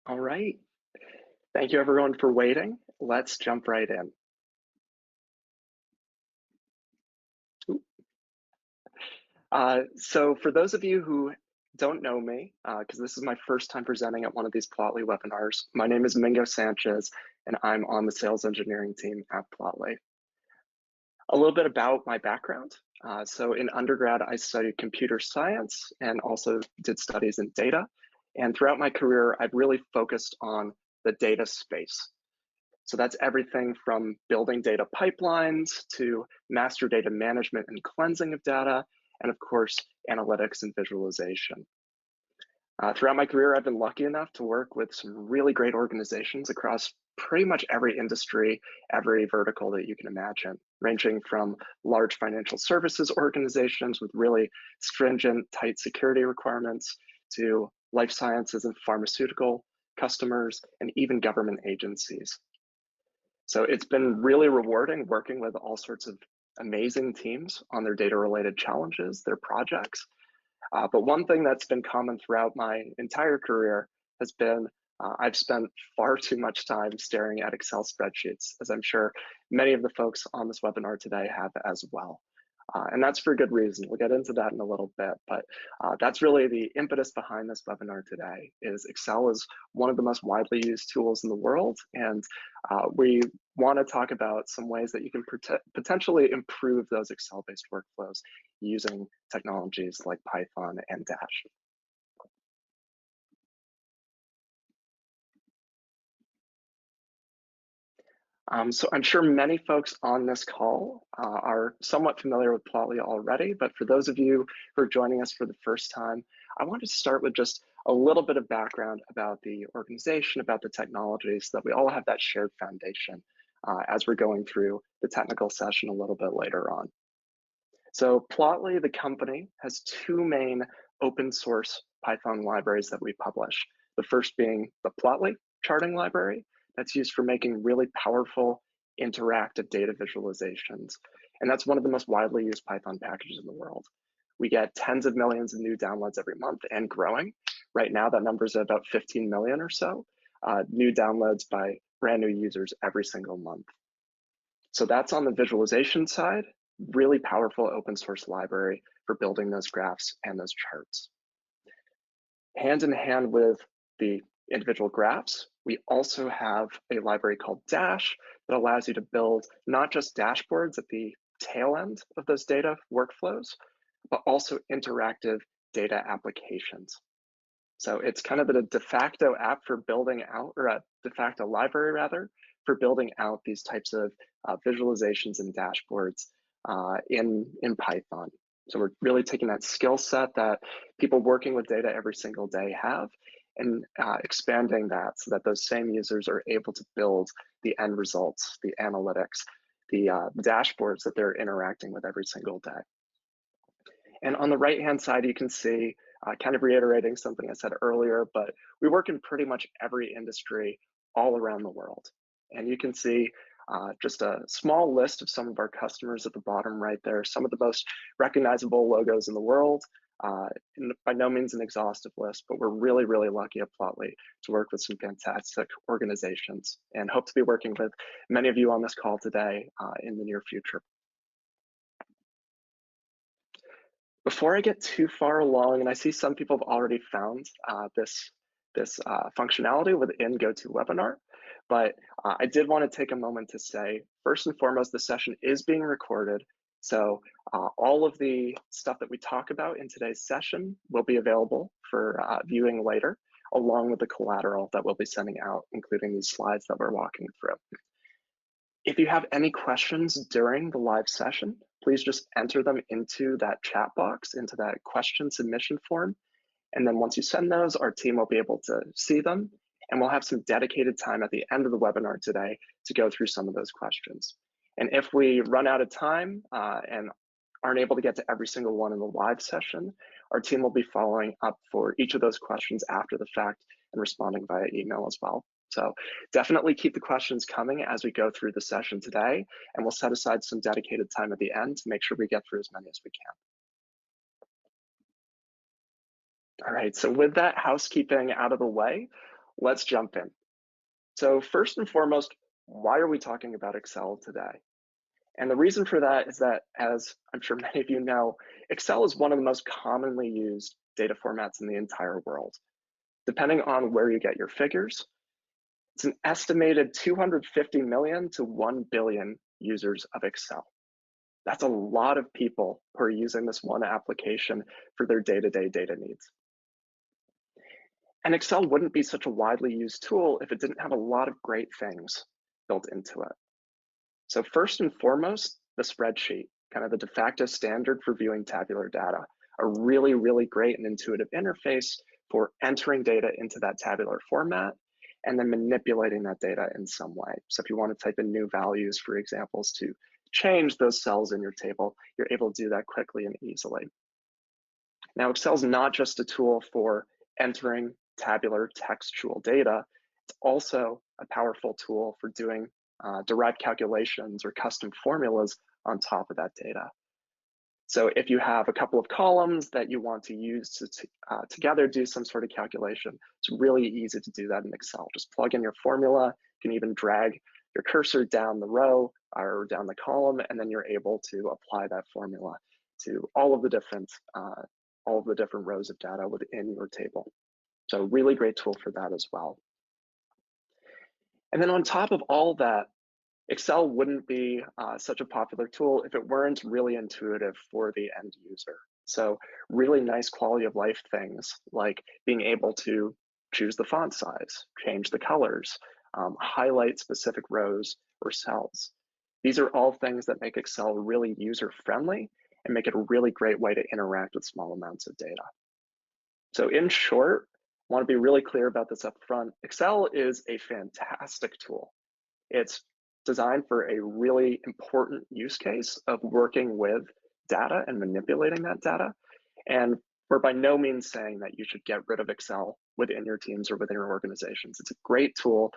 All right. Thank you everyone for waiting. Let's jump right in. So for those of you who don't know me, because this is my first time presenting at one of these Plotly webinars, my name is Mingo Sanchez, and I'm on the sales engineering team at Plotly. A little bit about my background. So in undergrad, I studied computer science and also did studies in data. And throughout my career, I've really focused on the data space. So that's everything from building data pipelines to master data management and cleansing of data, and of course, analytics and visualization. Throughout my career, I've been lucky enough to work with some really great organizations across pretty much every industry, every vertical that you can imagine, ranging from large financial services organizations with really stringent, tight security requirements to life sciences and pharmaceutical customers, and even government agencies. So it's been really rewarding working with all sorts of amazing teams on their data-related challenges, their projects. But one thing that's been common throughout my entire career has been I've spent far too much time staring at Excel spreadsheets, as I'm sure many of the folks on this webinar today have as well. And that's for good reason. We'll get into that in a little bit, but that's really the impetus behind this webinar today. Is Excel is one of the most widely used tools in the world, and we want to talk about some ways that you can potentially improve those Excel-based workflows using technologies like Python and Dash. So I'm sure many folks on this call are somewhat familiar with Plotly already, but for those of you who are joining us for the first time, I wanted to start with just a little bit of background about the organization, about the technology, so that we all have that shared foundation as we're going through the technical session a little bit later on. So Plotly, the company, has two main open source Python libraries that we publish. The first being the Plotly charting library that's used for making really powerful interactive data visualizations. And that's one of the most widely used Python packages in the world. We get tens of millions of new downloads every month and growing. Right now, that number is about 15 million or so new downloads by brand new users every single month. So that's on the visualization side, really powerful open source library for building those graphs and those charts. Hand in hand with the individual graphs, we also have a library called Dash that allows you to build not just dashboards at the tail end of those data workflows, but also interactive data applications. So it's kind of a de facto app for building out, or a de facto library rather, for building out these types of visualizations and dashboards in Python. So we're really taking that skill set that people working with data every single day have and expanding that so that those same users are able to build the end results, the analytics, the dashboards that they're interacting with every single day. And on the right-hand side, you can see, kind of reiterating something I said earlier, but we work in pretty much every industry all around the world. And you can see just a small list of some of our customers at the bottom right there, some of the most recognizable logos in the world. By no means an exhaustive list, but we're really, really lucky at Plotly to work with some fantastic organizations and hope to be working with many of you on this call today in the near future. Before I get too far along, and I see some people have already found this functionality within GoToWebinar, but I did want to take a moment to say, first and foremost, the session is being recorded. So all of the stuff that we talk about in today's session will be available for viewing later, along with the collateral that we'll be sending out, including these slides that we're walking through. If you have any questions during the live session, please just enter them into that chat box, into that question submission form. And then once you send those, our team will be able to see them, and we'll have some dedicated time at the end of the webinar today to go through some of those questions. And if we run out of time and aren't able to get to every single one in the live session, our team will be following up for each of those questions after the fact and responding via email as well. So definitely keep the questions coming as we go through the session today, and we'll set aside some dedicated time at the end to make sure we get through as many as we can. All right, so with that housekeeping out of the way, let's jump in. So first and foremost, why are we talking about Excel today? And the reason for that is that, as I'm sure many of you know, Excel is one of the most commonly used data formats in the entire world. Depending on where you get your figures, it's an estimated 250 million to 1 billion users of Excel. That's a lot of people who are using this one application for their day-to-day data needs. And Excel wouldn't be such a widely used tool if it didn't have a lot of great things built into it. So first and foremost, the spreadsheet, kind of the de facto standard for viewing tabular data, a really, really great and intuitive interface for entering data into that tabular format and then manipulating that data in some way. So if you want to type in new values, for examples, to change those cells in your table, you're able to do that quickly and easily. Now, Excel is not just a tool for entering tabular textual data, it's also a powerful tool for doing derived calculations or custom formulas on top of that data. So if you have a couple of columns that you want to use to together do some sort of calculation, it's really easy to do that in Excel. Just plug in your formula. You can even drag your cursor down the row or down the column, and then you're able to apply that formula to all of the different rows of data within your table. So really great tool for that as well. And then on top of all that, Excel wouldn't be such a popular tool if it weren't really intuitive for the end user. So really nice quality of life things like being able to choose the font size, change the colors, highlight specific rows or cells. These are all things that make Excel really user-friendly and make it a really great way to interact with small amounts of data. So in short, I want to be really clear about this up front. Excel is a fantastic tool. It's designed for a really important use case of working with data and manipulating that data. And we're by no means saying that you should get rid of Excel within your teams or within your organizations. It's a great tool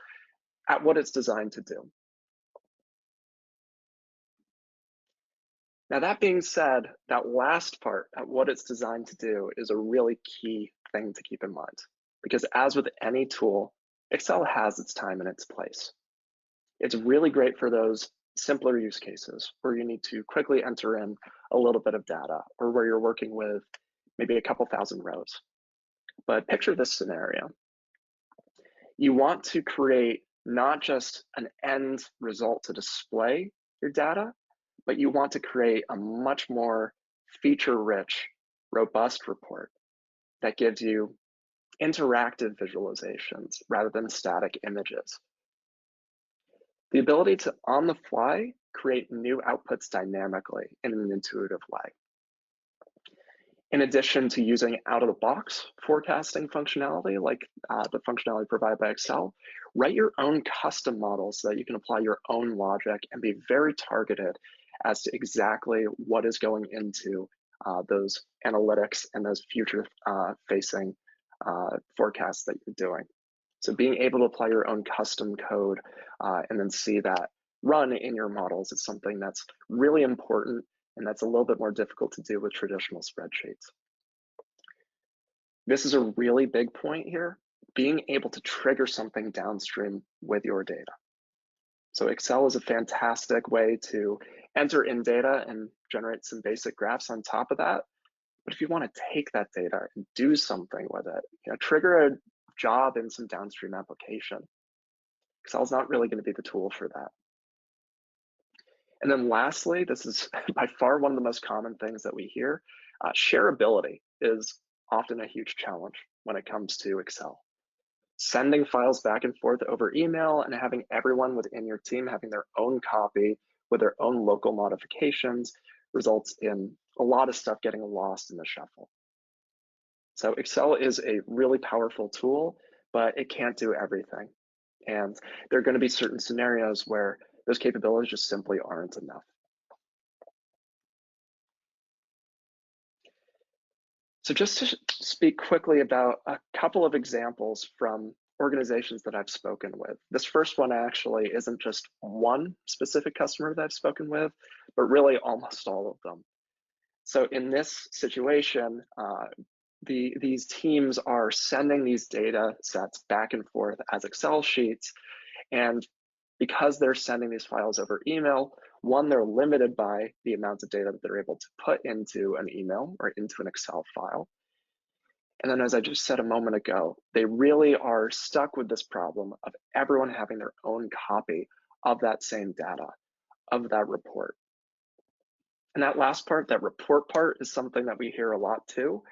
at what it's designed to do. Now, that being said, that last part, at what it's designed to do, is a really key thing to keep in mind. Because as with any tool, Excel has its time and its place. It's really great for those simpler use cases where you need to quickly enter in a little bit of data or where you're working with maybe a couple thousand rows. But picture this scenario. You want to create not just an end result to display your data, but you want to create a much more feature-rich, robust report that gives you interactive visualizations rather than static images. The ability to, on the fly, create new outputs dynamically in an intuitive way. In addition to using out-of-the-box forecasting functionality, like the functionality provided by Excel, write your own custom models so that you can apply your own logic and be very targeted as to exactly what is going into those analytics and those future-facing forecasts that you're doing. So being able to apply your own custom code and then see that run in your models is something that's really important, and that's a little bit more difficult to do with traditional spreadsheets. This is a really big point here, being able to trigger something downstream with your data. So Excel is a fantastic way to enter in data and generate some basic graphs on top of that. But if you want to take that data and do something with it, trigger a job in some downstream application, Excel is not really going to be the tool for that. And then lastly, this is by far one of the most common things that we hear, shareability is often a huge challenge when it comes to Excel. Sending files back and forth over email and having everyone within your team having their own copy with their own local modifications results in a lot of stuff getting lost in the shuffle. So Excel is a really powerful tool, but it can't do everything. And there are going to be certain scenarios where those capabilities just simply aren't enough. So just to speak quickly about a couple of examples from organizations that I've spoken with. This first one actually isn't just one specific customer that I've spoken with, but really almost all of them. So in this situation, these teams are sending these data sets back and forth as Excel sheets. And because they're sending these files over email, one, they're limited by the amount of data that they're able to put into an email or into an Excel file. And then, as I just said a moment ago, they really are stuck with this problem of everyone having their own copy of that same data, of that report. And that last part, that report part, is something that we hear a lot too.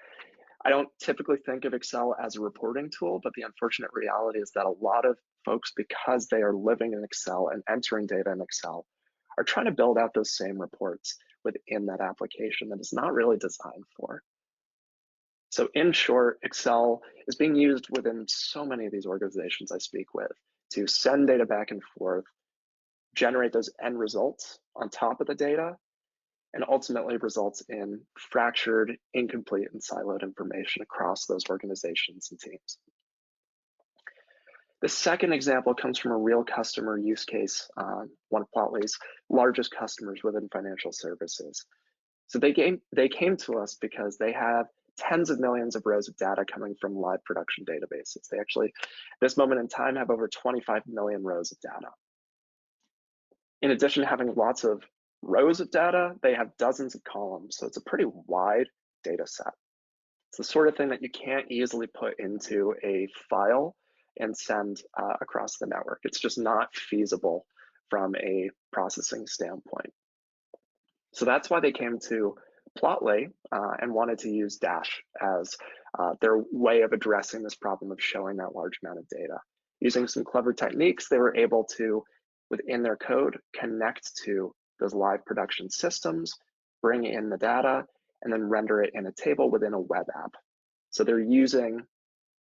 I don't typically think of Excel as a reporting tool, but the unfortunate reality is that a lot of folks, because they are living in Excel and entering data in Excel, are trying to build out those same reports within that application that is not really designed for. So in short, Excel is being used within so many of these organizations I speak with to send data back and forth, generate those end results on top of the data, and ultimately results in fractured, incomplete, and siloed information across those organizations and teams. The second example comes from a real customer use case, one of Plotly's largest customers within financial services. So they came to us because they have tens of millions of rows of data coming from live production databases. They actually, at this moment in time, have over 25 million rows of data. In addition to having lots of rows of data, they have dozens of columns, so it's a pretty wide data set. It's the sort of thing that you can't easily put into a file and send across the network. It's just not feasible from a processing standpoint. So that's why they came to Plotly and wanted to use Dash as their way of addressing this problem of showing that large amount of data. Using some clever techniques, they were able to, within their code, connect to those live production systems, bring in the data, and then render it in a table within a web app. So they're using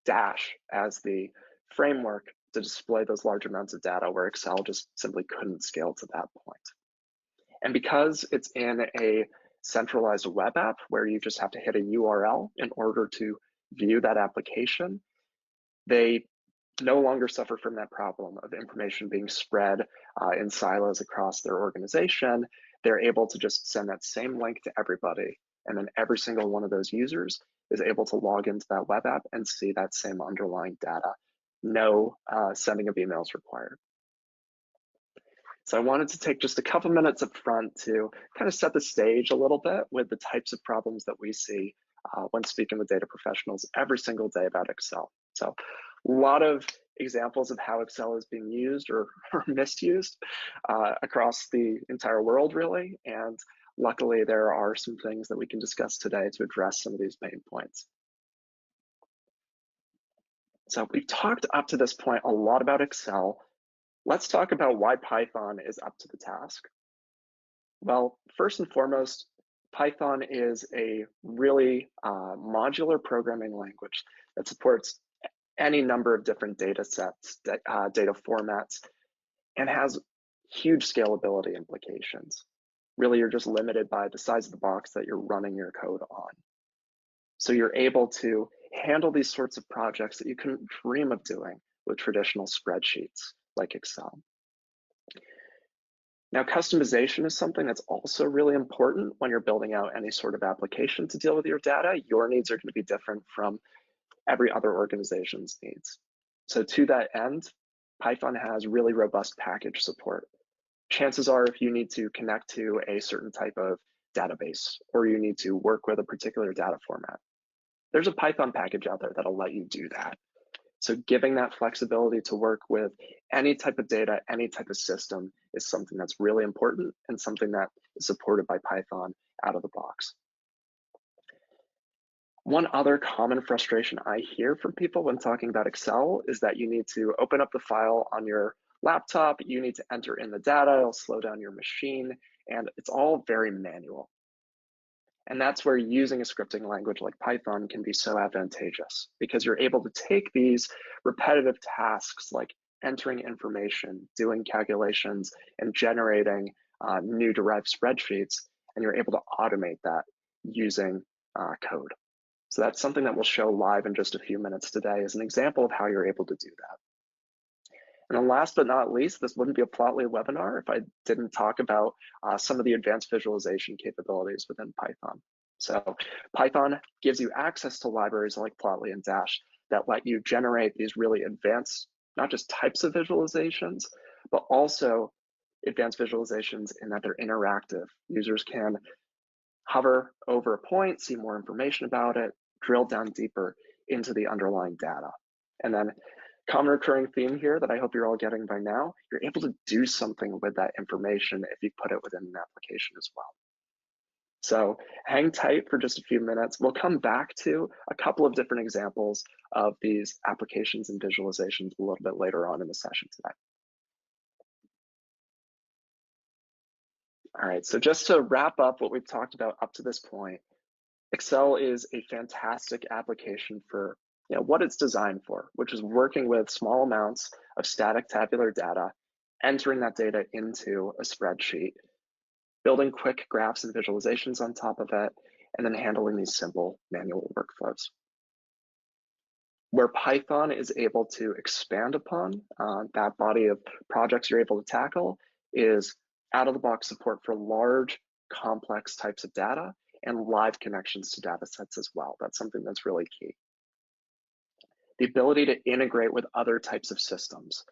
Dash as the framework to display those large amounts of data where Excel just simply couldn't scale to that point. And because it's in a centralized web app where you just have to hit a URL in order to view that application, they no longer suffer from that problem of information being spread in silos across their organization. They're able to just send that same link to everybody, and then every single one of those users is able to log into that web app and see that same underlying data. No sending of emails required. So I wanted to take just a couple minutes up front to kind of set the stage a little bit with the types of problems that we see when speaking with data professionals every single day about Excel. So a lot of examples of how Excel is being used or misused across the entire world, really. And luckily, there are some things that we can discuss today to address some of these main points. So we've talked up to this point a lot about Excel. Let's talk about why Python is up to the task. Well, first and foremost, Python is a really modular programming language that supports any number of different data sets, data formats, and has huge scalability implications. Really, you're just limited by the size of the box that you're running your code on. So you're able to handle these sorts of projects that you couldn't dream of doing with traditional spreadsheets like Excel. Now, customization is something that's also really important when you're building out any sort of application to deal with your data. Your needs are going to be different from every other organization's needs. So to that end, Python has really robust package support. Chances are, if you need to connect to a certain type of database or you need to work with a particular data format, there's a Python package out there that'll let you do that. So giving that flexibility to work with any type of data, any type of system is something that's really important and something that is supported by Python out of the box. One other common frustration I hear from people when talking about Excel is that you need to open up the file on your laptop, you need to enter in the data, it'll slow down your machine, and it's all very manual. And that's where using a scripting language like Python can be so advantageous, because you're able to take these repetitive tasks like entering information, doing calculations, and generating new derived spreadsheets, and you're able to automate that using code. So that's something that we'll show live in just a few minutes today as an example of how you're able to do that. And then last but not least, this wouldn't be a Plotly webinar if I didn't talk about some of the advanced visualization capabilities within Python. So Python gives you access to libraries like Plotly and Dash that let you generate these really advanced, not just types of visualizations, but also advanced visualizations in that they're interactive. Users can hover over a point, see more information about it, drill down deeper into the underlying data. And then common recurring theme here that I hope you're all getting by now, you're able to do something with that information if you put it within an application as well. So hang tight for just a few minutes. We'll come back to a couple of different examples of these applications and visualizations a little bit later on in the session today. All right, so just to wrap up what we've talked about up to this point, Excel is a fantastic application for what it's designed for, which is working with small amounts of static tabular data, entering that data into a spreadsheet, building quick graphs and visualizations on top of it, and then handling these simple manual workflows. Where Python is able to expand upon that body of projects you're able to tackle is out-of-the-box support for large, complex types of data and live connections to data sets as well. That's something that's really key. The ability to integrate with other types of systems,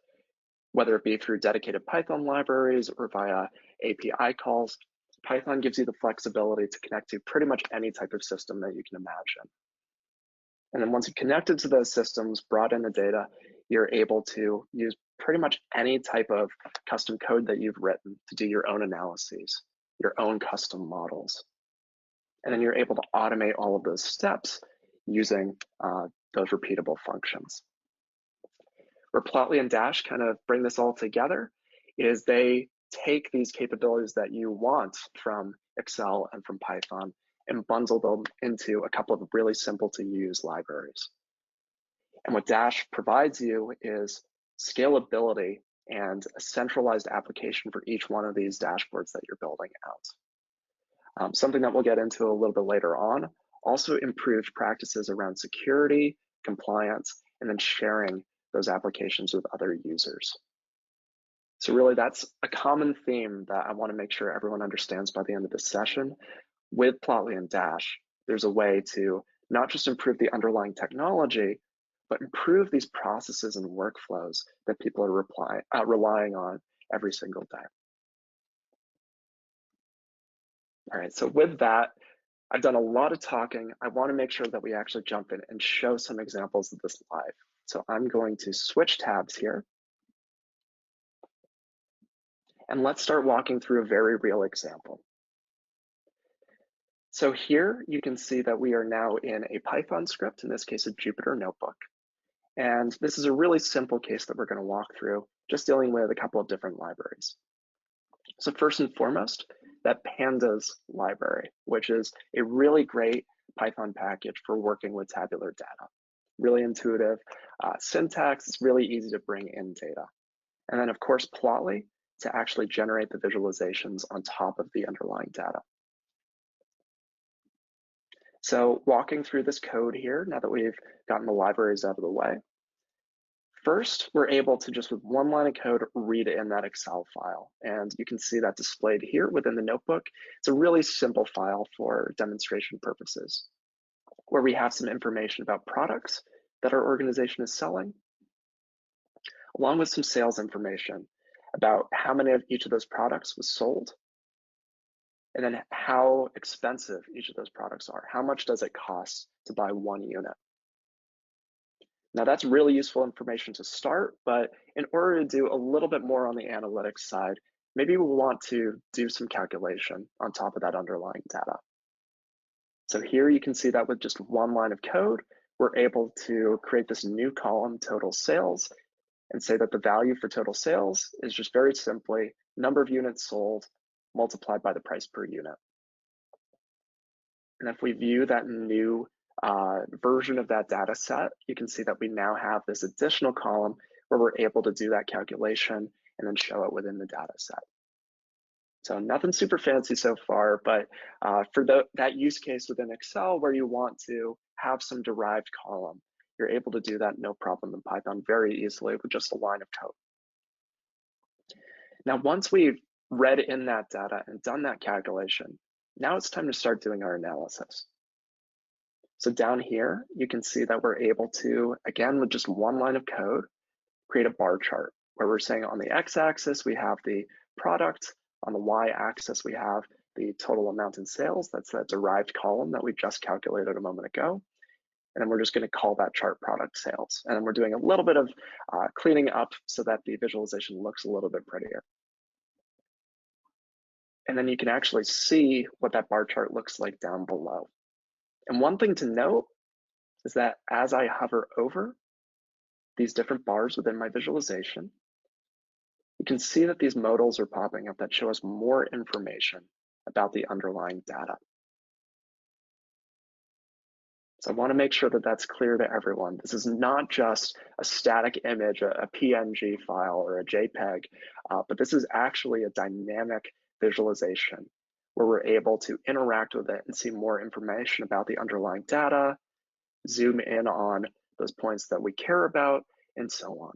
whether it be through dedicated Python libraries or via API calls, Python gives you the flexibility to connect to pretty much any type of system that you can imagine. And then once you've connected to those systems, brought in the data, you're able to use pretty much any type of custom code that you've written to do your own analyses, your own custom models. And then you're able to automate all of those steps using those repeatable functions. Where Plotly and Dash kind of bring this all together is they take these capabilities that you want from Excel and from Python and bundle them into a couple of really simple to use libraries. And what Dash provides you is scalability and a centralized application for each one of these dashboards that you're building out. Something that we'll get into a little bit later on, also improved practices around security, compliance, and then sharing those applications with other users. So really that's a common theme that I want to make sure everyone understands by the end of this session. With Plotly and Dash, there's a way to not just improve the underlying technology, but improve these processes and workflows that people are relying on every single day. All right, so with that, I've done a lot of talking. I want to make sure that we actually jump in and show some examples of this live. So I'm going to switch tabs here. And let's start walking through a very real example. So here you can see that we are now in a Python script, in this case a Jupyter notebook. And this is a really simple case that we're going to walk through, just dealing with a couple of different libraries. So first and foremost, that Pandas library, which is a really great Python package for working with tabular data. Really intuitive syntax, it's really easy to bring in data. And then of course, Plotly to actually generate the visualizations on top of the underlying data. So walking through this code here, now that we've gotten the libraries out of the way, first, we're able to just with one line of code, read in that Excel file. And you can see that displayed here within the notebook. It's a really simple file for demonstration purposes, where we have some information about products that our organization is selling, along with some sales information about how many of each of those products was sold, and then how expensive each of those products are. How much does it cost to buy one unit? Now that's really useful information to start, but in order to do a little bit more on the analytics side, maybe we want to do some calculation on top of that underlying data. So here you can see that with just one line of code, we're able to create this new column, total sales, and say that the value for total sales is just very simply number of units sold multiplied by the price per unit. And if we view that new version of that data set, you can see that we now have this additional column where we're able to do that calculation and then show it within the data set. So nothing super fancy so far, but for that use case within Excel where you want to have some derived column, you're able to do that no problem in Python very easily with just a line of code. Now, once we've read in that data and done that calculation, Now it's time to start doing our analysis. So down here, you can see that we're able to, again, with just one line of code, create a bar chart where we're saying on the x-axis, we have the product. On the y-axis, we have the total amount in sales. That's that derived column that we just calculated a moment ago. And then we're just going to call that chart product sales. And then we're doing a little bit of cleaning up so that the visualization looks a little bit prettier. And then you can actually see what that bar chart looks like down below. And one thing to note is that as I hover over these different bars within my visualization, you can see that these modals are popping up that show us more information about the underlying data. So I want to make sure that that's clear to everyone. This is not just a static image, a PNG file or a JPEG, but this is actually a dynamic visualization where we're able to interact with it and see more information about the underlying data, zoom in on those points that we care about, and so on.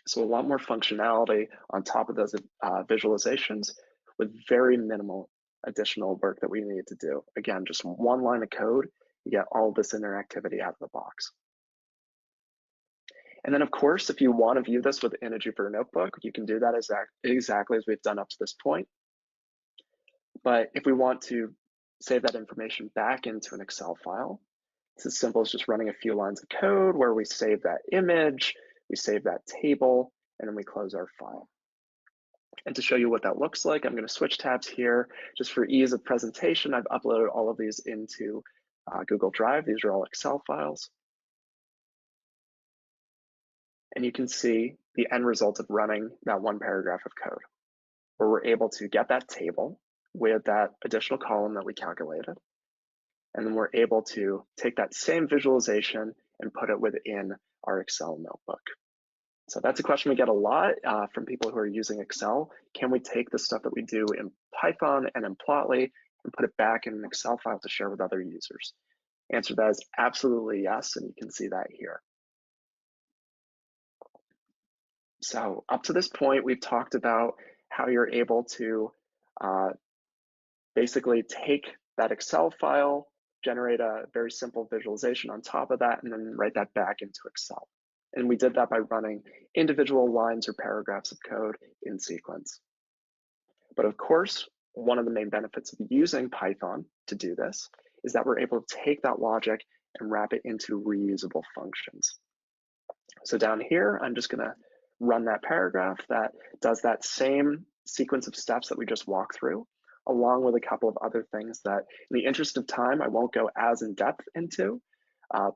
So a lot more functionality on top of those visualizations with very minimal additional work that we need to do. Again, just one line of code, you get all this interactivity out of the box. And then of course, if you want to view this with Energy for a notebook, you can do that exactly as we've done up to this point. But if we want to save that information back into an Excel file, it's as simple as just running a few lines of code where we save that image, we save that table, and then we close our file. And to show you what that looks like, I'm going to switch tabs here. Just for ease of presentation, I've uploaded all of these into Google Drive. These are all Excel files. And you can see the end result of running that one paragraph of code, where we're able to get that table with that additional column that we calculated. And then we're able to take that same visualization and put it within our Excel notebook. So that's a question we get a lot from people who are using Excel. Can we take the stuff that we do in Python and in Plotly and put it back in an Excel file to share with other users? Answer to that is absolutely yes, and you can see that here. So up to this point, we've talked about how you're able to basically take that Excel file, generate a very simple visualization on top of that, and then write that back into Excel. And we did that by running individual lines or paragraphs of code in sequence. But of course, one of the main benefits of using Python to do this is that we're able to take that logic and wrap it into reusable functions. So down here, I'm just going to run that paragraph that does that same sequence of steps that we just walked through, along with a couple of other things that, in the interest of time, I won't go as in depth into,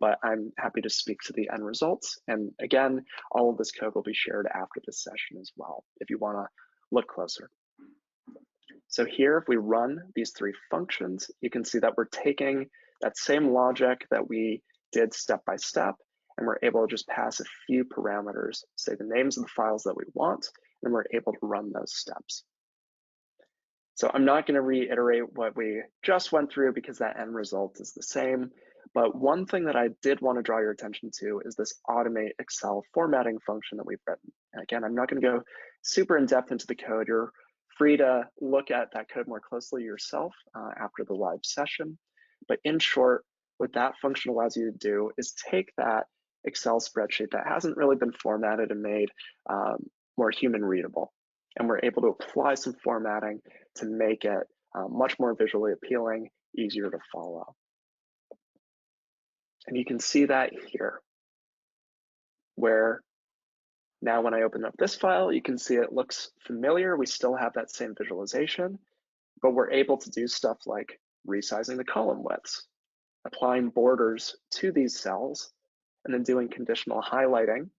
but I'm happy to speak to the end results. And again, all of this code will be shared after this session as well, if you want to look closer. So here, if we run these three functions, you can see that we're taking that same logic that we did step by step, and we're able to just pass a few parameters, say the names of the files that we want, and we're able to run those steps. So I'm not going to reiterate what we just went through because that end result is the same. But one thing that I did want to draw your attention to is this automate Excel formatting function that we've written. And again, I'm not going to go super in depth into the code. You're free to look at that code more closely yourself after the live session. But in short, what that function allows you to do is take that Excel spreadsheet that hasn't really been formatted and made more human readable. And we're able to apply some formatting to make it much more visually appealing, easier to follow. And you can see that here, where now when I open up this file, you can see it looks familiar. We still have that same visualization, but we're able to do stuff like resizing the column widths, applying borders to these cells, and then doing conditional highlighting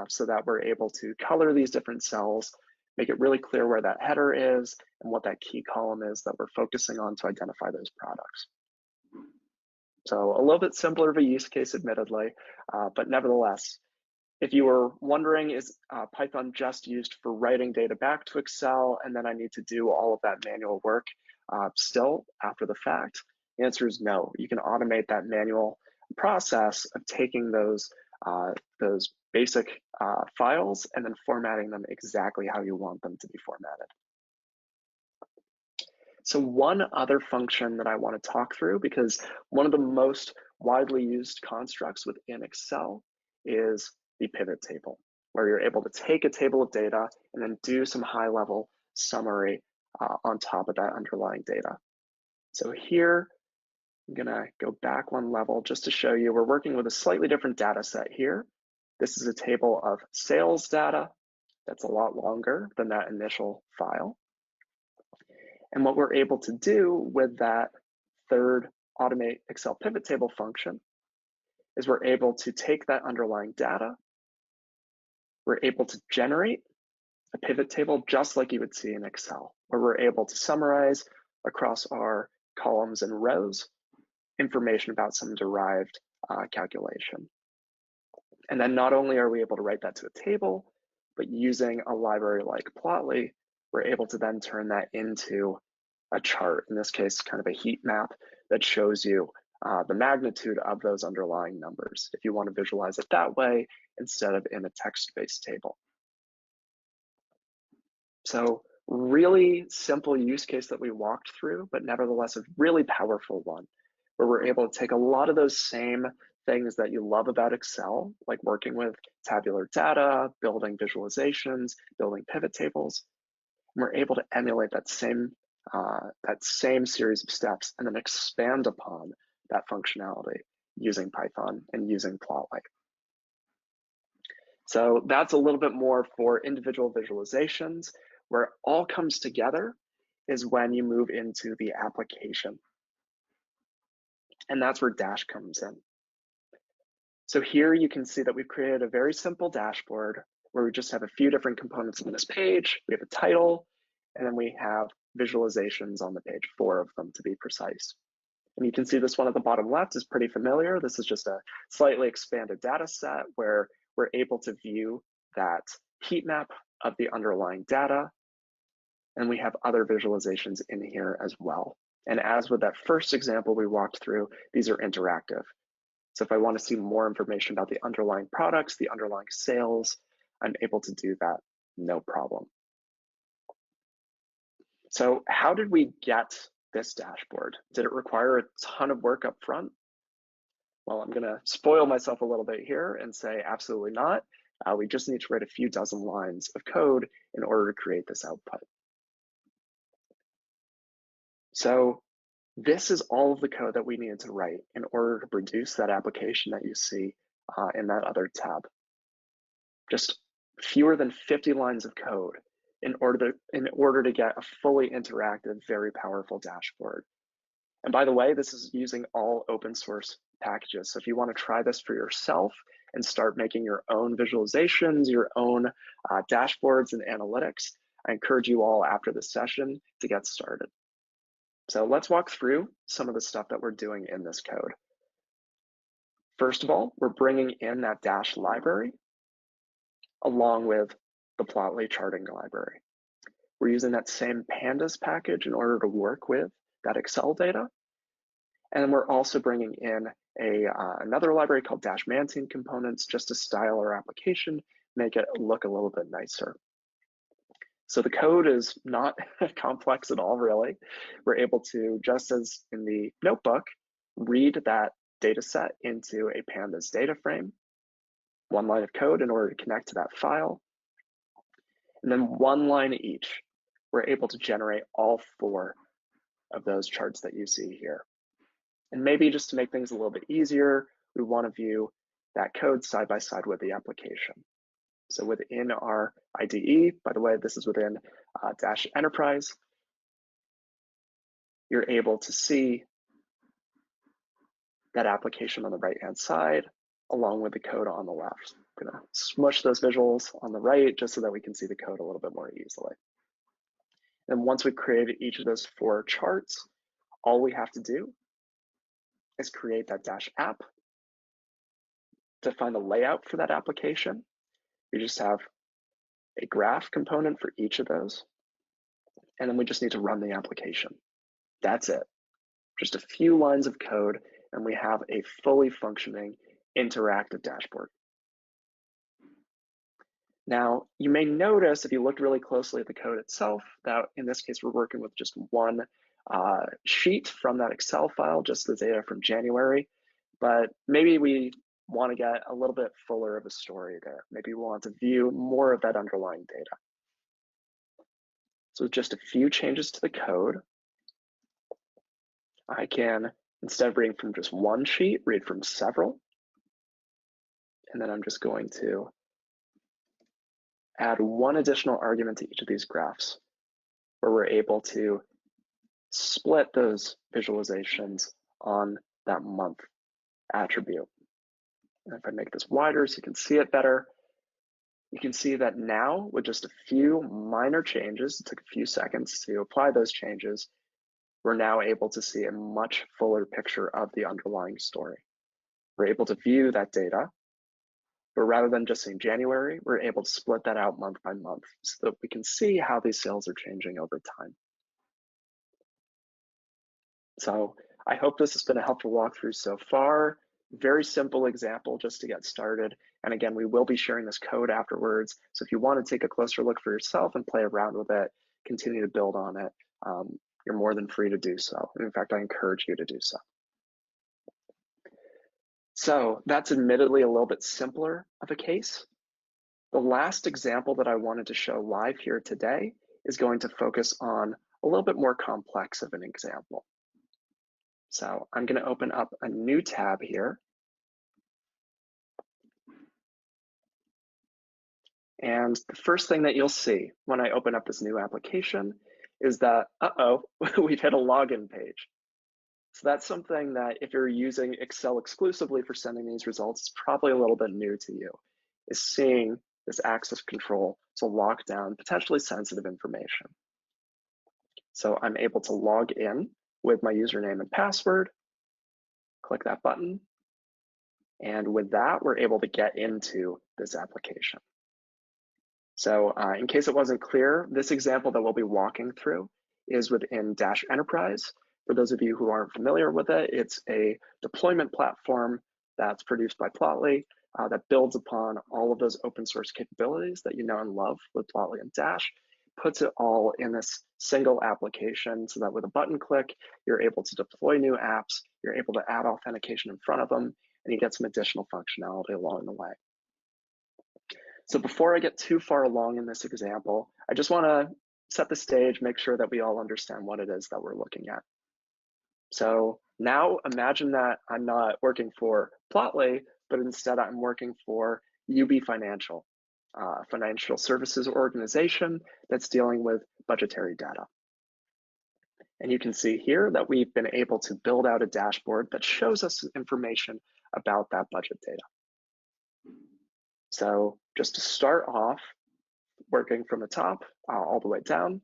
so that we're able to color these different cells, make it really clear where that header is and what that key column is that we're focusing on to identify those products. So a little bit simpler of a use case, admittedly, but nevertheless, if you were wondering, is Python just used for writing data back to Excel and then I need to do all of that manual work still after the fact? The answer is no. You can automate that manual process of taking those basic files and then formatting them exactly how you want them to be formatted. So one other function that I want to talk through, because one of the most widely used constructs within Excel is the pivot table, where you're able to take a table of data and then do some high-level summary on top of that underlying data. So here, I'm gonna go back one level just to show you we're working with a slightly different data set here. This is a table of sales data that's a lot longer than that initial file. And what we're able to do with that third automate Excel pivot table function is we're able to take that underlying data, we're able to generate a pivot table just like you would see in Excel, where we're able to summarize across our columns and rows information about some derived calculation. And then not only are we able to write that to a table, but using a library like Plotly, we're able to then turn that into a chart, in this case, kind of a heat map that shows you the magnitude of those underlying numbers, if you want to visualize it that way instead of in a text-based table. So really simple use case that we walked through, but nevertheless a really powerful one, where we're able to take a lot of those same things that you love about Excel, like working with tabular data, building visualizations, building pivot tables, and we're able to emulate that same series of steps and then expand upon that functionality using Python and using Plotly. So that's a little bit more for individual visualizations. Where it all comes together is when you move into the application. And that's where Dash comes in. So here you can see that we've created a very simple dashboard where we just have a few different components on this page. We have a title, and then we have visualizations on the page, 4 of them to be precise. And you can see this one at the bottom left is pretty familiar. This is just a slightly expanded data set where we're able to view that heat map of the underlying data. And we have other visualizations in here as well. And as with that first example we walked through, these are interactive. So if I want to see more information about the underlying products, the underlying sales, I'm able to do that, no problem. So how did we get this dashboard? Did it require a ton of work up front? Well, I'm gonna spoil myself a little bit here and say absolutely not. We just need to write a few dozen lines of code in order to create this output. So this is all of the code that we needed to write in order to produce that application that you see in that other tab. Just fewer than 50 lines of code in order to get a fully interactive, very powerful dashboard. And by the way, this is using all open source packages. So if you want to try this for yourself and start making your own visualizations, your own dashboards and analytics, I encourage you all after this session to get started. So let's walk through some of the stuff that we're doing in this code. First of all, we're bringing in that Dash library along with the Plotly charting library. We're using that same Pandas package in order to work with that Excel data. And we're also bringing in another library called Dash Mantine components just to style our application, make it look a little bit nicer. So the code is not complex at all, really. We're able to, just as in the notebook, read that data set into a Pandas data frame, one line of code in order to connect to that file, and then one line each. We're able to generate all 4 of those charts that you see here. And maybe just to make things a little bit easier, we want to view that code side by side with the application. So within our IDE, by the way, this is within Dash Enterprise, you're able to see that application on the right-hand side, along with the code on the left. I'm gonna smush those visuals on the right just so that we can see the code a little bit more easily. And once we've created each of those 4 charts, all we have to do is create that Dash app, define the layout for that application. We just have a graph component for each of those. And then we just need to run the application. That's it. Just a few lines of code, and we have a fully functioning interactive dashboard. Now, you may notice if you look really closely at the code itself, that in this case, we're working with just one sheet from that Excel file, just the data from January, but maybe we want to get a little bit fuller of a story there. Maybe we want to view more of that underlying data. So with just a few changes to the code, I can, instead of reading from just one sheet, read from several. And then I'm just going to add one additional argument to each of these graphs, where we're able to split those visualizations on that month attribute. And if I make this wider so you can see it better, you can see that now with just a few minor changes, it took a few seconds to apply those changes, we're now able to see a much fuller picture of the underlying story. We're able to view that data, but rather than just seeing January, we're able to split that out month by month so that we can see how these sales are changing over time. So I hope this has been a helpful walkthrough so far. Very simple example just to get started. And again, we will be sharing this code afterwards. So if you want to take a closer look for yourself and play around with it, continue to build on it, you're more than free to do so. In fact, I encourage you to do so. So that's admittedly a little bit simpler of a case. The last example that I wanted to show live here today is going to focus on a little bit more complex of an example. So I'm going to open up a new tab here. And the first thing that you'll see when I open up this new application is that, we've hit a login page. So that's something that if you're using Excel exclusively for sending these results, it's probably a little bit new to you, is seeing this access control to lock down potentially sensitive information. So I'm able to log in with my username and password, click that button, and with that, we're able to get into this application. So in case it wasn't clear, this example that we'll be walking through is within Dash Enterprise. For those of you who aren't familiar with it, it's a deployment platform that's produced by Plotly that builds upon all of those open source capabilities that you know and love with Plotly and Dash, puts it all in this single application so that with a button click, you're able to deploy new apps, you're able to add authentication in front of them, and you get some additional functionality along the way. So before I get too far along in this example, I just want to set the stage, make sure that we all understand what it is that we're looking at. So now imagine that I'm not working for Plotly, but instead I'm working for UB Financial, a financial services organization that's dealing with budgetary data. And you can see here that we've been able to build out a dashboard that shows us information about that budget data. So just to start off, working from the top all the way down,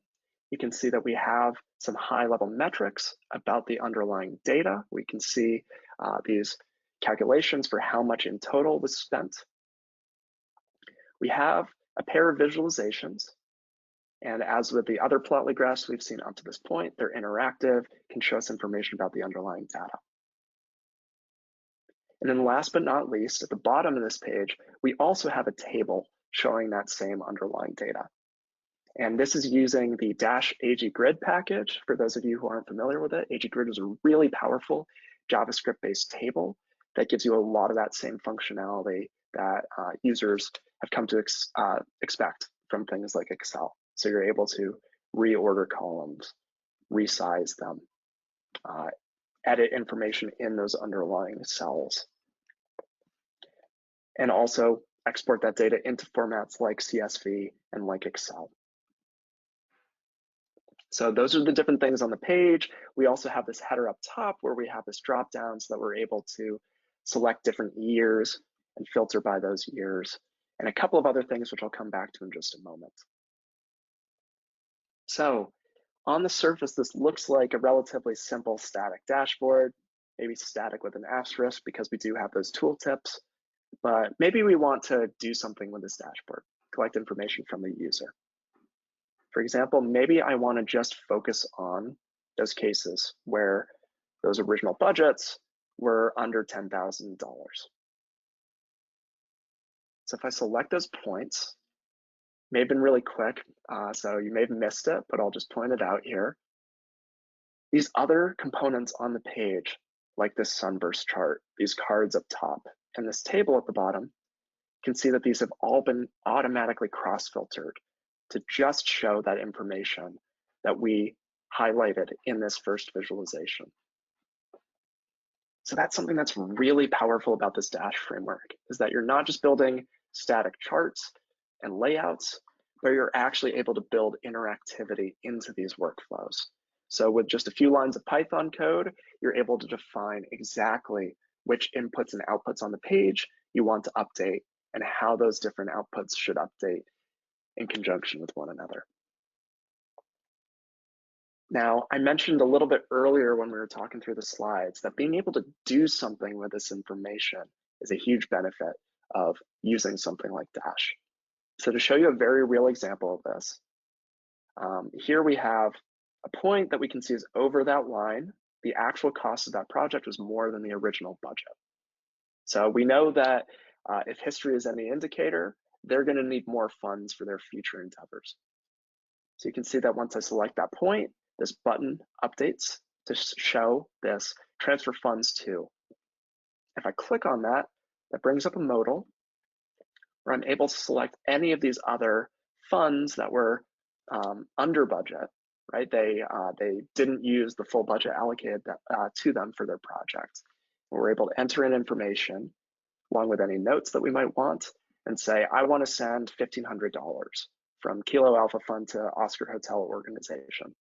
you can see that we have some high-level metrics about the underlying data. We can see these calculations for how much in total was spent. We have a pair of visualizations, and as with the other Plotly graphs we've seen up to this point, they're interactive, can show us information about the underlying data. And then last but not least, at the bottom of this page, we also have a table showing that same underlying data. And this is using the Dash AG Grid package. For those of you who aren't familiar with it, AG Grid is a really powerful JavaScript-based table that gives you a lot of that same functionality that users have come to expect from things like Excel. So you're able to reorder columns, resize them, edit information in those underlying cells, and also export that data into formats like CSV and like Excel. So those are the different things on the page. We also have this header up top where we have this drop down so that we're able to select different years and filter by those years, and a couple of other things which I'll come back to in just a moment. So on the surface, this looks like a relatively simple static dashboard, maybe static with an asterisk because we do have those tooltips, but maybe we want to do something with this dashboard, collect information from the user. For example, maybe I want to just focus on those cases where those original budgets were under $10,000. So if I select those points, may have been really quick, so you may have missed it, but I'll just point it out here. These other components on the page, like this sunburst chart, these cards up top, and this table at the bottom, can see that these have all been automatically cross-filtered to just show that information that we highlighted in this first visualization. So that's something that's really powerful about this Dash framework, is that you're not just building static charts and layouts, but you're actually able to build interactivity into these workflows. So with just a few lines of Python code, you're able to define exactly which inputs and outputs on the page you want to update and how those different outputs should update in conjunction with one another. Now, I mentioned a little bit earlier when we were talking through the slides that being able to do something with this information is a huge benefit of using something like Dash. So to show you a very real example of this, here we have a point that we can see is over that line. The actual cost of that project was more than the original budget. So we know that if history is any indicator, they're going to need more funds for their future endeavors. So you can see that once I select that point, this button updates to show this transfer funds to. If I click on that, that brings up a modal where I'm able to select any of these other funds that were under budget, right? They didn't use the full budget allocated to them for their project. We're able to enter in information along with any notes that we might want and say, I want to send $1,500 from Kilo Alpha Fund to Oscar Hotel Organization.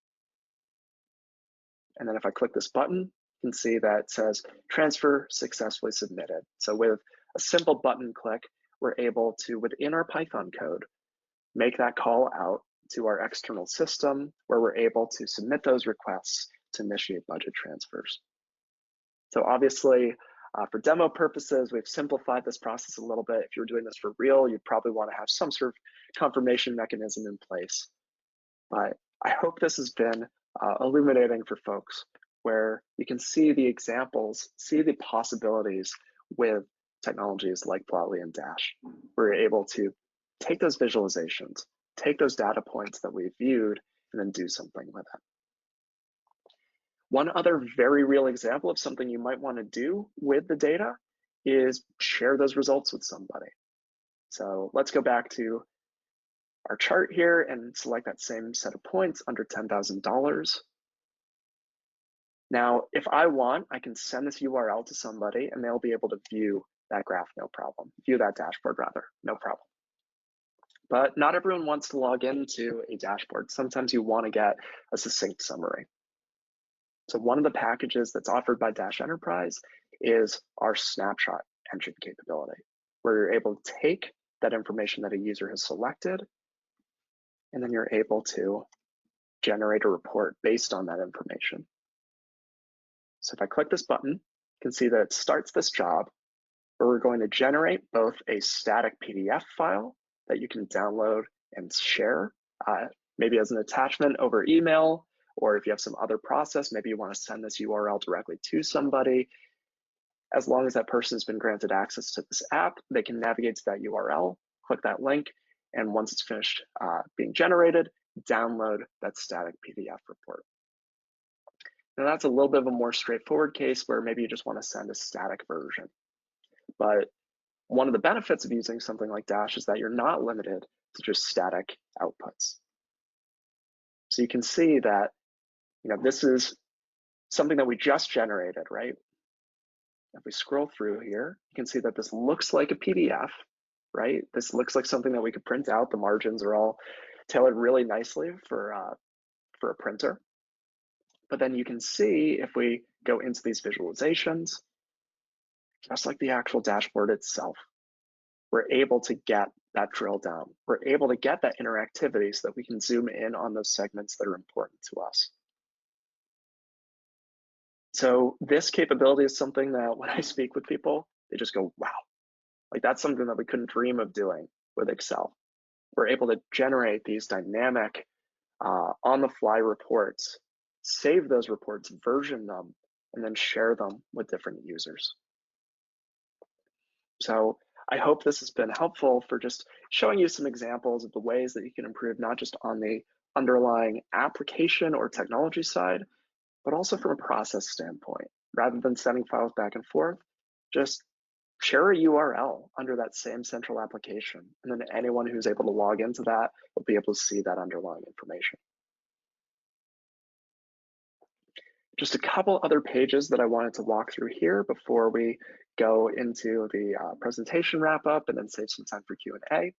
And then if I click this button, you can see that it says transfer successfully submitted. So with a simple button click, we're able to, within our Python code, make that call out to our external system where we're able to submit those requests to initiate budget transfers. So obviously, for demo purposes, we've simplified this process a little bit. If you're doing this for real, you'd probably want to have some sort of confirmation mechanism in place. But I hope this has been illuminating for folks, where you can see the examples, see the possibilities with technologies like Plotly and Dash. We're able to take those visualizations, take those data points that we've viewed, and then do something with it. One other very real example of something you might want to do with the data is share those results with somebody. So let's go back to our chart here and select that same set of points under $10,000. Now, if I want, I can send this URL to somebody and they'll be able to view that graph, no problem. View that dashboard rather, no problem. But not everyone wants to log into a dashboard. Sometimes you want to get a succinct summary. So one of the packages that's offered by Dash Enterprise is our snapshot engine capability, where you're able to take that information that a user has selected, and then you're able to generate a report based on that information. So if I click this button, you can see that it starts this job where we're going to generate both a static PDF file that you can download and share, maybe as an attachment over email, or if you have some other process, maybe you want to send this URL directly to somebody. As long as that person has been granted access to this app, they can navigate to that URL, click that link, and once it's finished being generated, download that static PDF report. Now that's a little bit of a more straightforward case where maybe you just want to send a static version. But one of the benefits of using something like Dash is that you're not limited to just static outputs. So you can see that this is something that we just generated, right? If we scroll through here, you can see that this looks like a PDF, right? This looks like something that we could print out. The margins are all tailored really nicely for a printer. But then you can see if we go into these visualizations, just like the actual dashboard itself, we're able to get that drill down. We're able to get that interactivity so that we can zoom in on those segments that are important to us. So this capability is something that when I speak with people, they just go, wow, like that's something that we couldn't dream of doing with Excel. We're able to generate these dynamic on-the-fly reports, save those reports, version them, and then share them with different users. So I hope this has been helpful for just showing you some examples of the ways that you can improve, not just on the underlying application or technology side, but also from a process standpoint. Rather than sending files back and forth, just share a URL under that same central application, and then anyone who's able to log into that will be able to see that underlying information. Just a couple other pages that I wanted to walk through here before we go into the presentation wrap up and then save some time for Q&A.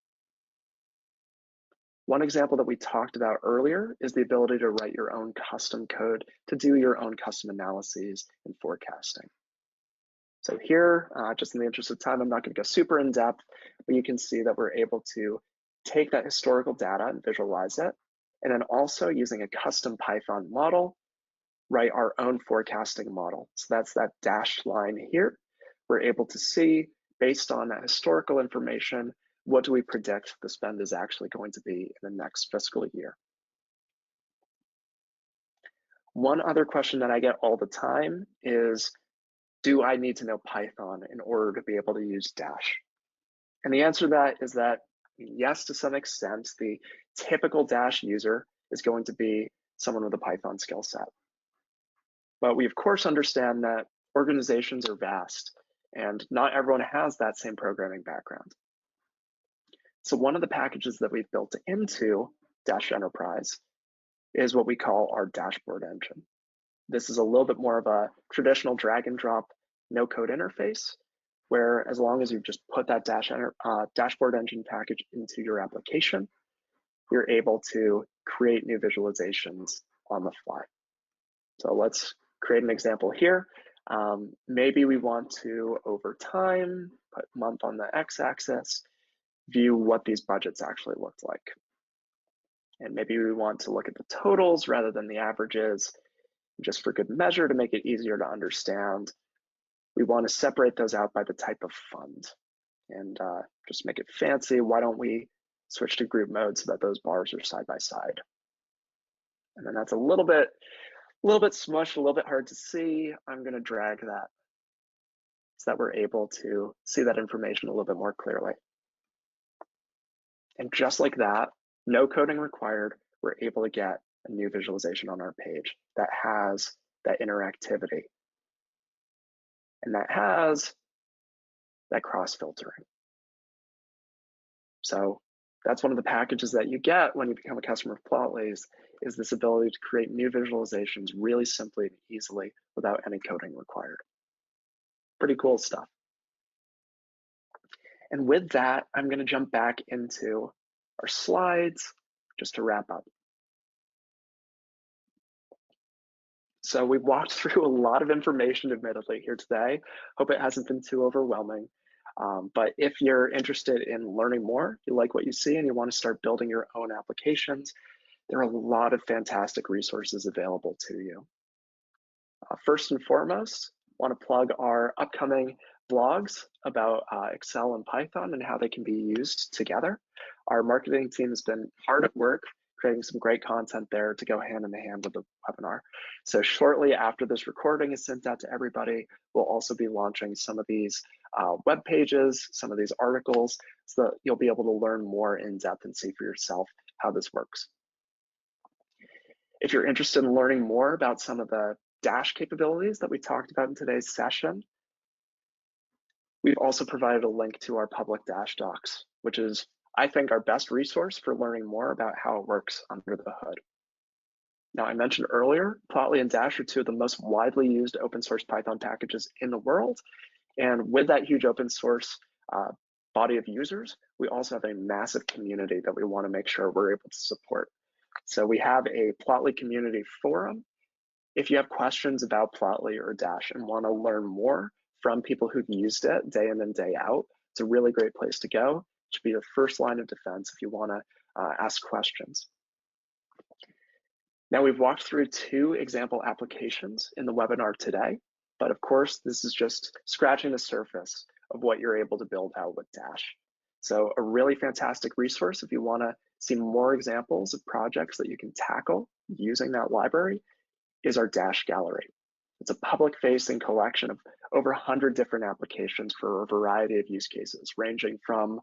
One example that we talked about earlier is the ability to write your own custom code to do your own custom analyses and forecasting. So here, just in the interest of time, I'm not going to go super in depth, but you can see that we're able to take that historical data and visualize it, and then also using a custom Python model, write our own forecasting model. So that's that dashed line here. We're able to see, based on that historical information, what do we predict the spend is actually going to be in the next fiscal year. One other question that I get all the time is, do I need to know Python in order to be able to use Dash? And the answer to that is that yes, to some extent. The typical Dash user is going to be someone with a Python skill set. But we of course understand that organizations are vast and not everyone has that same programming background. So one of the packages that we've built into Dash Enterprise is what we call our dashboard engine. This is a little bit more of a traditional drag and drop no code interface, where as long as you just put that dashboard engine package into your application, you're able to create new visualizations on the fly. So let's create an example here. Maybe we want to, over time, put month on the x-axis, view what these budgets actually looked like. And maybe we want to look at the totals rather than the averages, just for good measure to make it easier to understand. We want to separate those out by the type of fund. And just make it fancy, why don't we switch to group mode so that those bars are side by side. And then that's a little bit smushed, a little bit hard to see. I'm going to drag that so that we're able to see that information a little bit more clearly. And just like that, no coding required, we're able to get a new visualization on our page that has that interactivity and that has that cross filtering. So that's one of the packages that you get when you become a customer of Plotly's, is this ability to create new visualizations really simply and easily without any coding required. Pretty cool stuff. And with that, I'm going to jump back into our slides just to wrap up. So we've walked through a lot of information, admittedly, here today. Hope it hasn't been too overwhelming. But if you're interested in learning more, you like what you see, and you want to start building your own applications, there are a lot of fantastic resources available to you. First and foremost, I want to plug our upcoming blogs about Excel and Python and how they can be used together. Our marketing team has been hard at work creating some great content there to go hand in hand with the webinar. So shortly after this recording is sent out to everybody, we'll also be launching some of these web pages, some of these articles, so that you'll be able to learn more in depth and see for yourself how this works. If you're interested in learning more about some of the Dash capabilities that we talked about in today's session, we've also provided a link to our public Dash docs, which is, I think, our best resource for learning more about how it works under the hood. Now, I mentioned earlier, Plotly and Dash are two of the most widely used open source Python packages in the world. And with that huge open source body of users, we also have a massive community that we want to make sure we're able to support. So we have a Plotly community forum. If you have questions about Plotly or Dash and want to learn more from people who've used it day in and day out, it's a really great place to go. It should be the first line of defense if you want to ask questions. Now, we've walked through 2 example applications in the webinar today, but of course, this is just scratching the surface of what you're able to build out with Dash. So a really fantastic resource if you want to see more examples of projects that you can tackle using that library is our Dash gallery. It's a public-facing collection of over 100 different applications for a variety of use cases, ranging from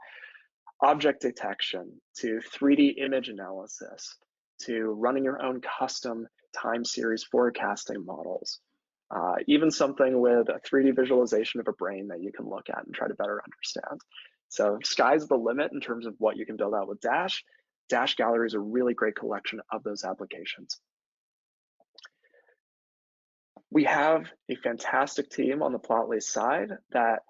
object detection to 3D image analysis to running your own custom time series forecasting models, even something with a 3D visualization of a brain that you can look at and try to better understand. So sky's the limit in terms of what you can build out with Dash. Dash Gallery is a really great collection of those applications. We have a fantastic team on the Plotly side that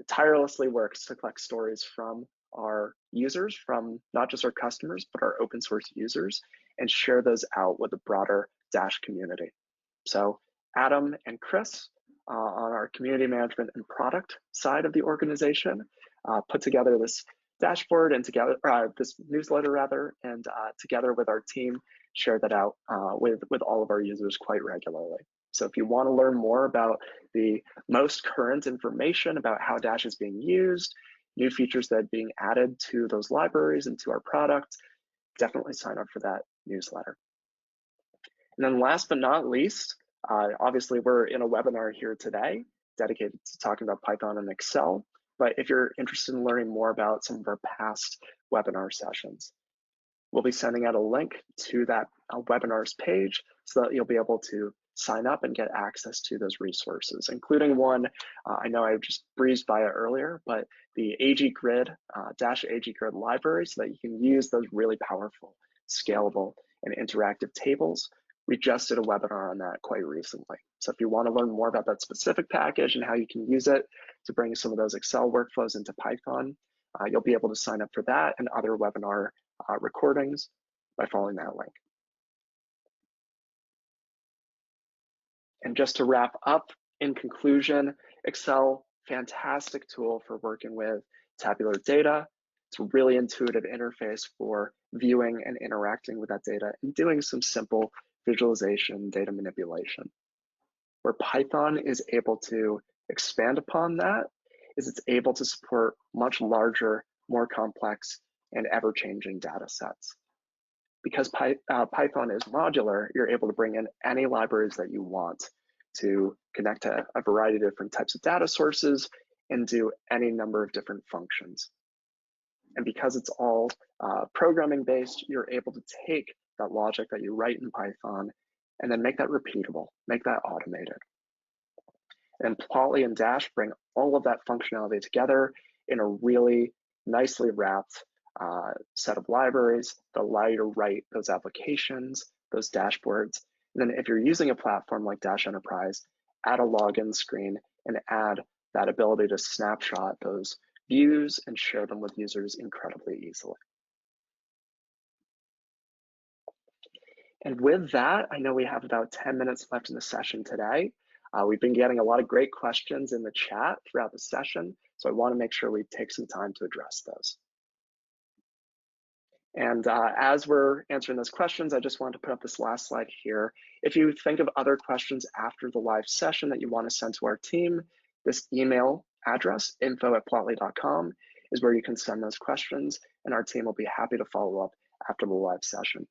tirelessly works to collect stories from our users, from not just our customers, but our open source users, and share those out with the broader Dash community. So Adam and Chris on our community management and product side of the organization put together this dashboard and together this newsletter rather, and together with our team share that out with all of our users quite regularly. So if you want to learn more about the most current information about how Dash is being used, new features that are being added to those libraries and to our product, definitely sign up for that newsletter. And then last but not least, obviously we're in a webinar here today dedicated to talking about Python and Excel. But if you're interested in learning more about some of our past webinar sessions, we'll be sending out a link to that webinars page so that you'll be able to sign up and get access to those resources, including one, I know I just breezed by it earlier, but the AG Grid, Dash AG Grid library, so that you can use those really powerful, scalable, and interactive tables. We just did a webinar on that quite recently. So if you want to learn more about that specific package and how you can use it to bring some of those Excel workflows into Python, you'll be able to sign up for that and other webinar recordings by following that link. And just to wrap up, in conclusion, Excel, fantastic tool for working with tabular data. It's a really intuitive interface for viewing and interacting with that data and doing some simple visualization, data manipulation. Where Python is able to expand upon that is it's able to support much larger, more complex, and ever-changing data sets. Because Python is modular, you're able to bring in any libraries that you want to connect to a variety of different types of data sources and do any number of different functions. And because it's all programming based, you're able to take that logic that you write in Python and then make that repeatable, make that automated. And Plotly and Dash bring all of that functionality together in a really nicely wrapped set of libraries that allow you to write those applications, those dashboards. And then if you're using a platform like Dash Enterprise, add a login screen and add that ability to snapshot those views and share them with users incredibly easily. And with that, I know we have about 10 minutes left in the session today. We've been getting a lot of great questions in the chat throughout the session, so I want to make sure we take some time to address those. And as we're answering those questions, I just wanted to put up this last slide here. If you think of other questions after the live session that you want to send to our team, this email address, info@plotly.com, is where you can send those questions, and our team will be happy to follow up after the live session.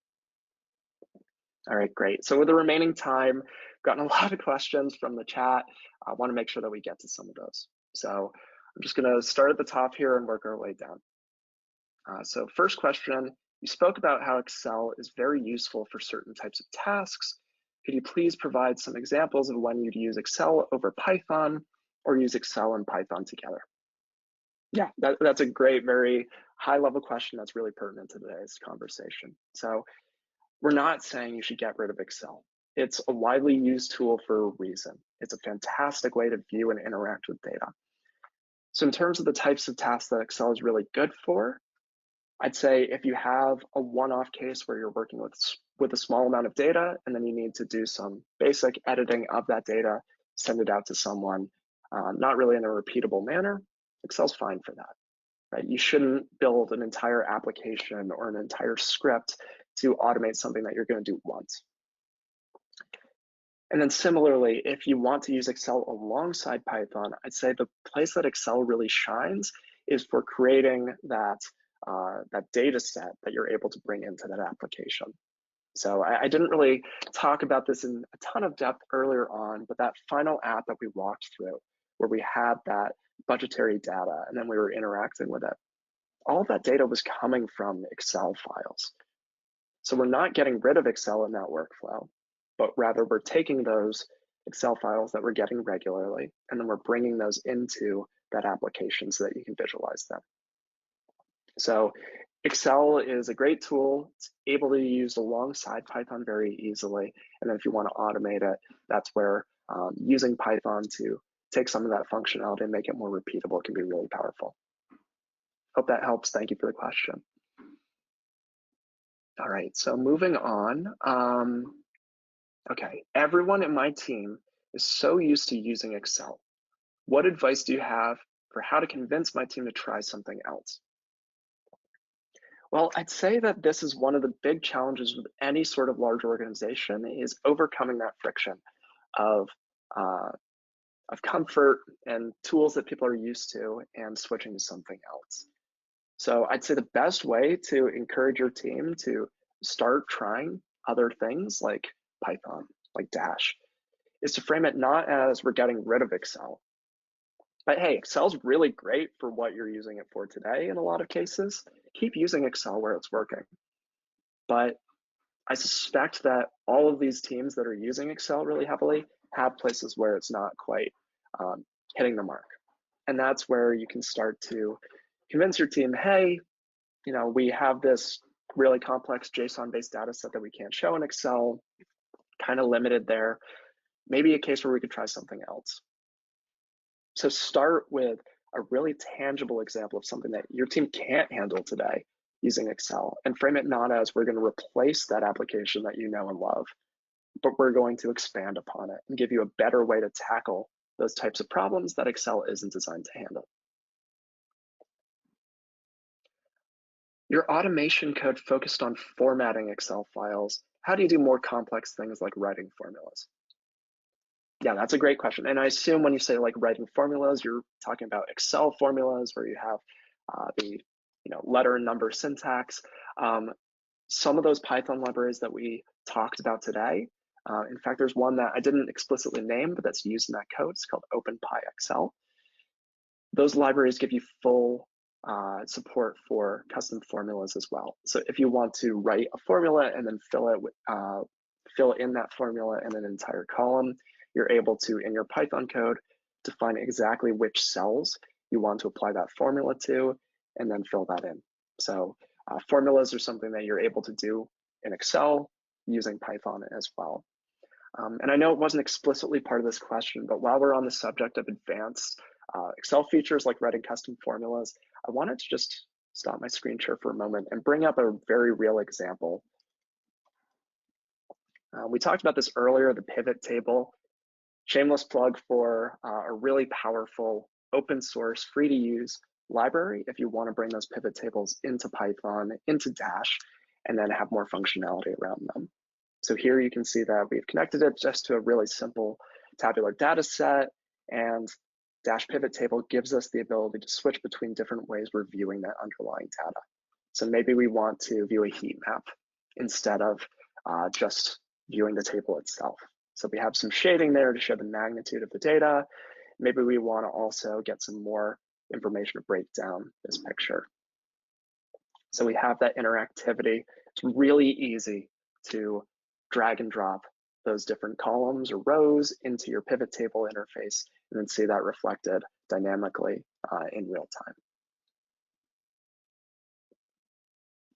All right, great. So with the remaining time, I've gotten a lot of questions from the chat. I want to make sure that we get to some of those. So I'm just going to start at the top here and work our way down. So first question, you spoke about how Excel is very useful for certain types of tasks. Could you please provide some examples of when you'd use Excel over Python or use Excel and Python together? Yeah, that's a great, very high level question that's really pertinent to today's conversation. So we're not saying you should get rid of Excel. It's a widely used tool for a reason. It's a fantastic way to view and interact with data. So in terms of the types of tasks that Excel is really good for, I'd say if you have a one-off case where you're working with a small amount of data and then you need to do some basic editing of that data, send it out to someone, not really in a repeatable manner, Excel's fine for that, right? You shouldn't build an entire application or an entire script to automate something that you're going to do once. And then similarly, if you want to use Excel alongside Python, I'd say the place that Excel really shines is for creating that data set that you're able to bring into that application. So I didn't really talk about this in a ton of depth earlier on, but that final app that we walked through, where we had that budgetary data and then we were interacting with it, all of that data was coming from Excel files. So we're not getting rid of Excel in that workflow. but rather we're taking those Excel files that we're getting regularly, and then we're bringing those into that application so that you can visualize them. So Excel is a great tool. It's able to be used alongside Python very easily. And then if you want to automate it, that's where using Python to take some of that functionality and make it more repeatable can be really powerful. Hope that helps. Thank you for the question. All right, so moving on. Okay, everyone in my team is so used to using Excel. What advice do you have for how to convince my team to try something else? Well, I'd say that this is one of the big challenges with any sort of large organization is overcoming that friction of comfort and tools that people are used to and switching to something else. So I'd say the best way to encourage your team to start trying other things like Python, like Dash, is to frame it not as we're getting rid of Excel, but hey, Excel's really great for what you're using it for today in a lot of cases. Keep using Excel where it's working. But I suspect that all of these teams that are using Excel really heavily have places where it's not quite hitting the mark. And that's where you can start to convince your team, hey, we have this really complex JSON-based data set that we can't show in Excel, kind of limited there. Maybe a case where we could try something else. So start with a really tangible example of something that your team can't handle today using Excel, and frame it not as we're going to replace that application that you know and love, but we're going to expand upon it and give you a better way to tackle those types of problems that Excel isn't designed to handle. Your automation code focused on formatting Excel files. How do you do more complex things like writing formulas? Yeah, that's a great question. And I assume when you say like writing formulas, you're talking about Excel formulas where you have the letter and number syntax. Some of those Python libraries that we talked about today, in fact, there's one that I didn't explicitly name, but that's used in that code. It's called OpenPyXL. Those libraries give you full support for custom formulas as well. So if you want to write a formula and then fill in that formula in an entire column, you're able to, in your Python code, define exactly which cells you want to apply that formula to, and then fill that in. So formulas are something that you're able to do in Excel using Python as well. And I know it wasn't explicitly part of this question, but while we're on the subject of advanced Excel features like writing custom formulas, I wanted to just stop my screen share for a moment and bring up a very real example. We talked about this earlier, the pivot table. Shameless plug for a really powerful, open source, free to use library if you want to bring those pivot tables into Python, into Dash, and then have more functionality around them. So here you can see that we've connected it just to a really simple tabular data set, and Dash pivot table gives us the ability to switch between different ways we're viewing that underlying data. So maybe we want to view a heat map instead of just viewing the table itself. So we have some shading there to show the magnitude of the data. Maybe we want to also get some more information to break down this picture. So we have that interactivity. It's really easy to drag and drop those different columns or rows into your pivot table interface and then see that reflected dynamically in real time.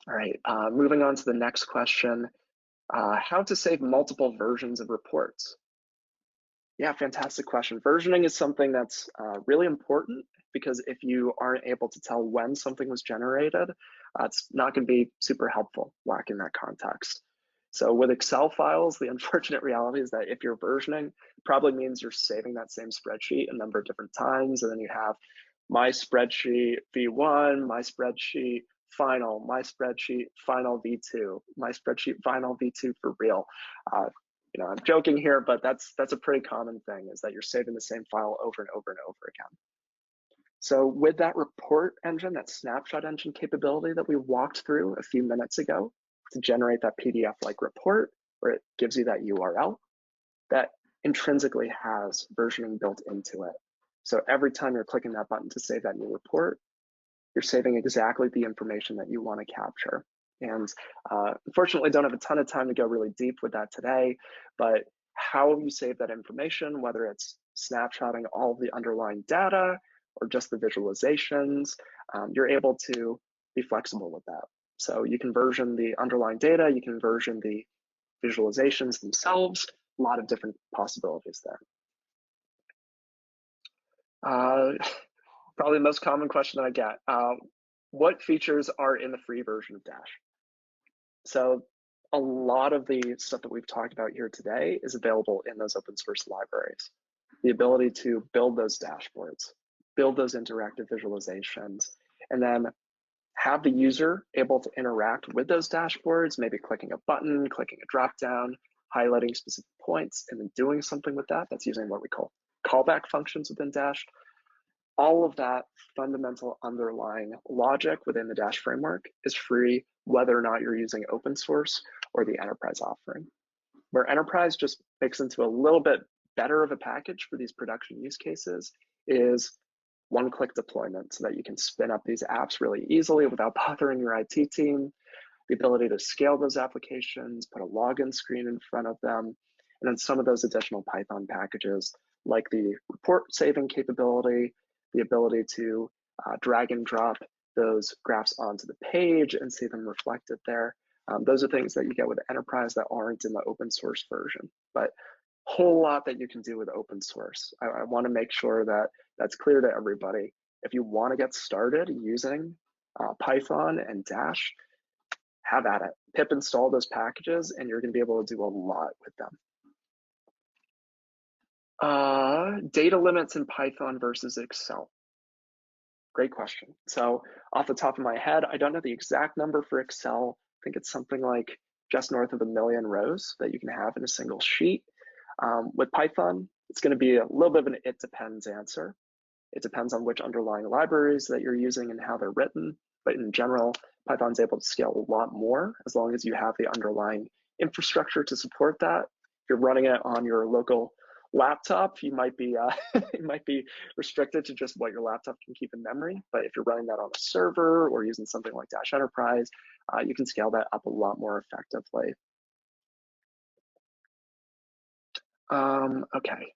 All right, moving on to the next question. How to save multiple versions of reports? Yeah, fantastic question. Versioning is something that's really important because if you aren't able to tell when something was generated, it's not going to be super helpful lacking that context. So with Excel files, the unfortunate reality is that if you're versioning, probably means you're saving that same spreadsheet a number of different times, and then you have my spreadsheet v1, my spreadsheet final, my spreadsheet final v2, my spreadsheet final v2 for real. I'm joking here, but that's a pretty common thing, is that you're saving the same file over and over and over again. So with that report engine, that snapshot engine capability that we walked through a few minutes ago to generate that PDF-like report, where it gives you that URL, that intrinsically has versioning built into it. So every time you're clicking that button to save that new report, you're saving exactly the information that you want to capture. And unfortunately, don't have a ton of time to go really deep with that today, but how you save that information, whether it's snapshotting all of the underlying data or just the visualizations, you're able to be flexible with that. So you can version the underlying data, you can version the visualizations themselves, a lot of different possibilities there. Probably the most common question that I get, what features are in the free version of Dash? So a lot of the stuff that we've talked about here today is available in those open source libraries. The ability to build those dashboards, build those interactive visualizations, and then have the user able to interact with those dashboards, maybe clicking a button, clicking a dropdown, highlighting specific points, and then doing something with that. That's using what we call callback functions within Dash. All of that fundamental underlying logic within the Dash framework is free, whether or not you're using open source or the enterprise offering. Where enterprise just makes into a little bit better of a package for these production use cases is one-click deployment, so that you can spin up these apps really easily without bothering your IT team, the ability to scale those applications, put a login screen in front of them, and then some of those additional Python packages like the report saving capability, the ability to drag and drop those graphs onto the page and see them reflected there. Those are things that you get with enterprise that aren't in the open source version, but whole lot that you can do with open source. I want to make sure that that's clear to everybody. If you want to get started using Python and Dash, have at it. Pip install those packages and you're going to be able to do a lot with them. Data limits in Python versus Excel. Great question. So off the top of my head, I don't know the exact number for Excel. I think it's something like just north of 1 million rows that you can have in a single sheet. With Python, it's going to be a little bit of an it depends answer. It depends on which underlying libraries that you're using and how they're written. But in general, Python's able to scale a lot more as long as you have the underlying infrastructure to support that. If you're running it on your local laptop, you might be it might be restricted to just what your laptop can keep in memory. But if you're running that on a server or using something like Dash Enterprise, you can scale that up a lot more effectively. Okay,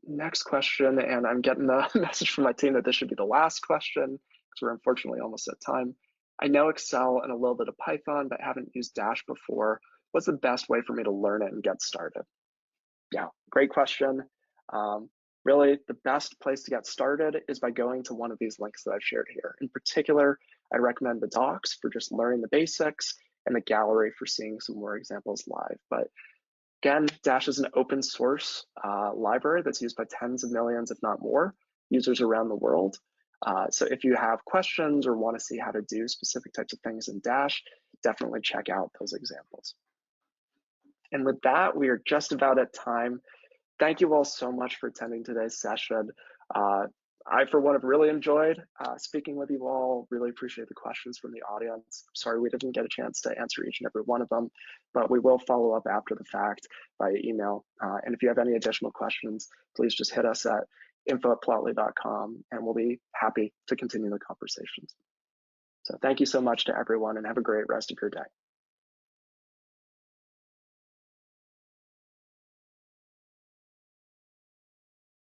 next question, and I'm getting a message from my team that this should be the last question because we're unfortunately almost at time. I know Excel and a little bit of Python, but haven't used Dash before. What's the best way for me to learn it and get started? Yeah, great question. Really, the best place to get started is by going to one of these links that I've shared here. In particular, I recommend the docs for just learning the basics and the gallery for seeing some more examples live. But again, Dash is an open source library that's used by tens of millions, if not more, users around the world. So if you have questions or want to see how to do specific types of things in Dash, definitely check out those examples. And with that, we are just about at time. Thank you all so much for attending today's session. I, for one, have really enjoyed speaking with you all. Really appreciate the questions from the audience. Sorry we didn't get a chance to answer each and every one of them, but we will follow up after the fact via email. And if you have any additional questions, please just hit us at info@plotly.com and we'll be happy to continue the conversations. So thank you so much to everyone and have a great rest of your day.